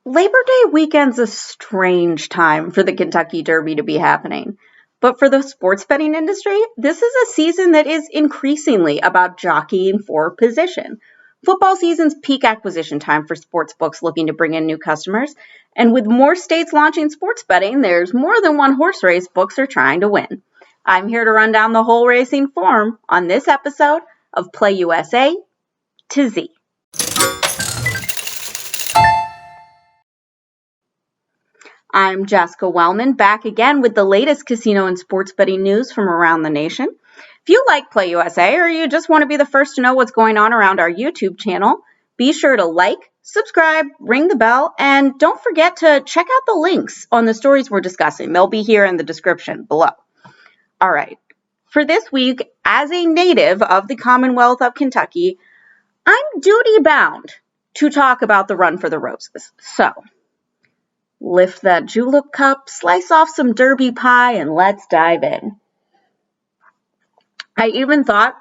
Labor Day weekend's a strange time for the Kentucky Derby to be happening. But for the sports betting industry, this is a season that is increasingly about jockeying for position. Football season's peak acquisition time for sports books looking to bring in new customers. And with more states launching sports betting, there's more than one horse race books are trying to win. I'm here to run down the whole racing form on this episode of PlayUSA to Z. I'm Jessica Welman, back again with the latest casino and sports betting news from around the nation. If you like PlayUSA or you just want to be the first to know what's going on around our YouTube channel, be sure to like, subscribe, ring the bell, and don't forget to check out the links on the stories we're discussing. They'll be here in the description below. All right, for this week, as a native of the Commonwealth of Kentucky, I'm duty-bound to talk about the Run for the Roses. So, lift that julep cup, slice off some derby pie, and let's dive in. I even thought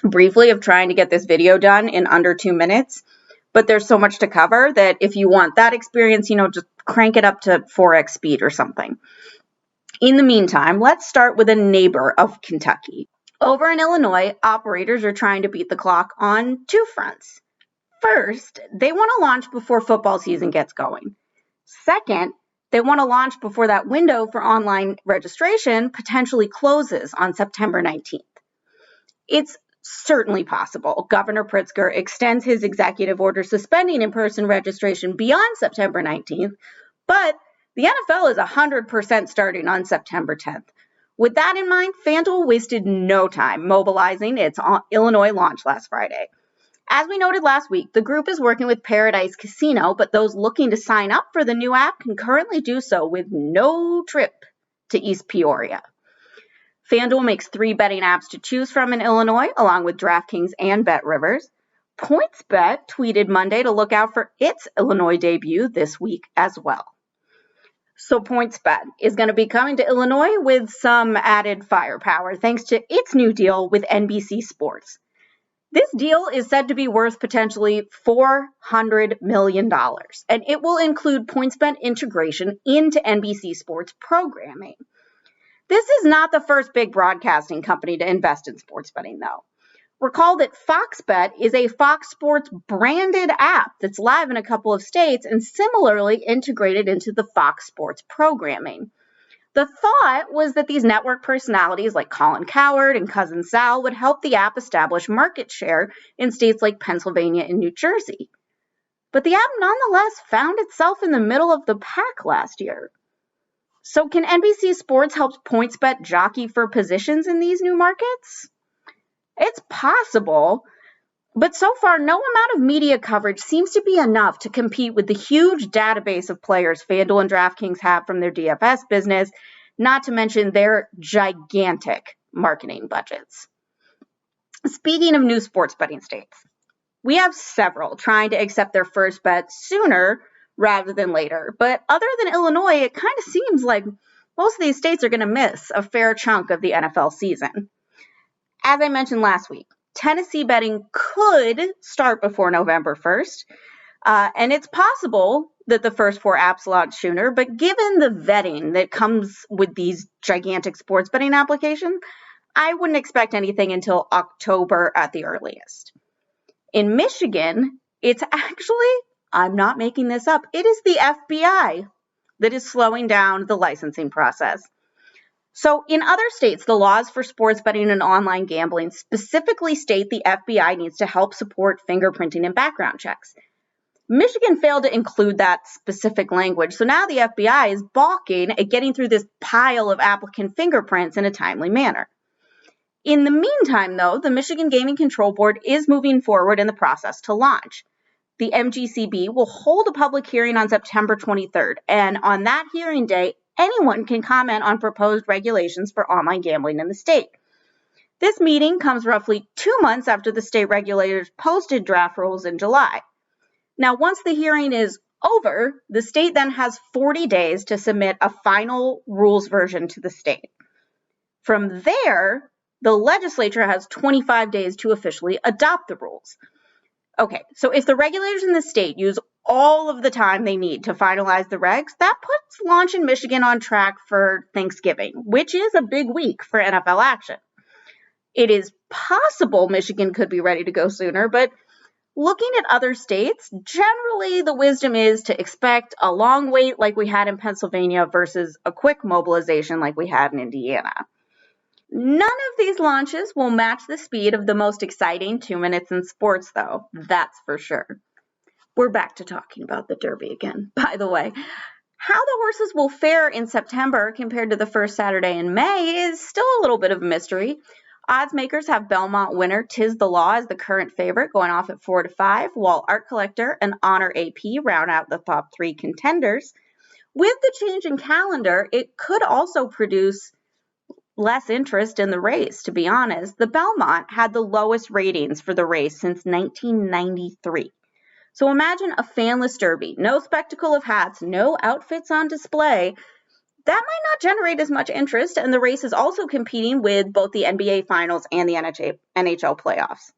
briefly of trying to get this video done in under 2 minutes, but there's so much to cover that if you want that experience, just crank it up to 4x speed or something. In the meantime, let's start with a neighbor of Kentucky. Over in Illinois, operators are trying to beat the clock on two fronts. First, they want to launch before football season gets going. Second, they want to launch before that window for online registration potentially closes on September 19th. It's certainly possible Governor Pritzker extends his executive order suspending in-person registration beyond September 19th, but the NFL is 100% starting on September 10th. With that in mind, FanDuel wasted no time mobilizing its Illinois launch last Friday. As we noted last week, the group is working with Paradise Casino, but those looking to sign up for the new app can currently do so with no trip to East Peoria. FanDuel makes 3 betting apps to choose from in Illinois, along with DraftKings and BetRivers. PointsBet tweeted Monday to look out for its Illinois debut this week as well. So PointsBet is going to be coming to Illinois with some added firepower thanks to its new deal with NBC Sports. This deal is said to be worth potentially $400 million, and it will include PointsBet integration into NBC Sports programming. This is not the first big broadcasting company to invest in sports betting, though. Recall that Fox Bet is a Fox Sports branded app that's live in a couple of states and similarly integrated into the Fox Sports programming. The thought was that these network personalities like Colin Cowherd and Cousin Sal would help the app establish market share in states like Pennsylvania and New Jersey. But the app nonetheless found itself in the middle of the pack last year. So can NBC Sports help PointsBet jockey for positions in these new markets? It's possible, but so far no amount of media coverage seems to be enough to compete with the huge database of players FanDuel and DraftKings have from their DFS business, not to mention their gigantic marketing budgets. Speaking of new sports betting states, we have several trying to accept their first bet sooner rather than later, but other than Illinois, it kind of seems like most of these states are going to miss a fair chunk of the NFL season. As I mentioned last week, Tennessee betting could start before November 1st, and it's possible that the first 4 apps launch sooner, but given the vetting that comes with these gigantic sports betting applications, I wouldn't expect anything until October at the earliest. In Michigan, it's actually, I'm not making this up, it is the FBI that is slowing down the licensing process. So in other states, the laws for sports betting and online gambling specifically state the FBI needs to help support fingerprinting and background checks. Michigan failed to include that specific language, so now the FBI is balking at getting through this pile of applicant fingerprints in a timely manner. In the meantime, though, the Michigan Gaming Control Board is moving forward in the process to launch. The MGCB will hold a public hearing on September 23rd, and on that hearing day, anyone can comment on proposed regulations for online gambling in the state. This meeting comes roughly 2 months after the state regulators posted draft rules in July. Now, once the hearing is over, the state then has 40 days to submit a final rules version to the state. From there, the legislature has 25 days to officially adopt the rules. Okay, so if the regulators in the state use all of the time they need to finalize the regs, that puts launch in Michigan on track for Thanksgiving, which is a big week for NFL action. It is possible Michigan could be ready to go sooner, but looking at other states, generally the wisdom is to expect a long wait like we had in Pennsylvania versus a quick mobilization like we had in Indiana. None of these launches will match the speed of the most exciting 2 minutes in sports, though, that's for sure. We're back to talking about the Derby again, by the way. How the horses will fare in September compared to the first Saturday in May is still a little bit of a mystery. Odds makers have Belmont winner Tiz the Law as the current favorite, going off at 4-5, while Art Collector and Honor AP round out the top 3 contenders. With the change in calendar, it could also produce less interest in the race, to be honest. The Belmont had the lowest ratings for the race since 1993. So imagine a fanless Derby, no spectacle of hats, no outfits on display. That might not generate as much interest, and the race is also competing with both the NBA Finals and the NHL playoffs.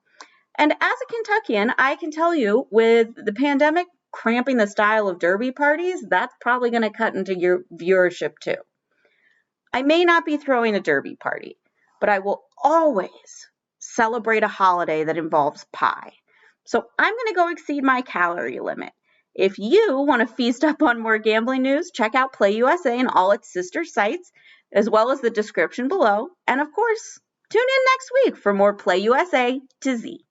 And as a Kentuckian, I can tell you, with the pandemic cramping the style of Derby parties, that's probably going to cut into your viewership too. I may not be throwing a Derby party, but I will always celebrate a holiday that involves pie. So I'm going to go exceed my calorie limit. If you want to feast up on more gambling news, check out PlayUSA and all its sister sites, as well as the description below. And of course, tune in next week for more PlayUSA to Z.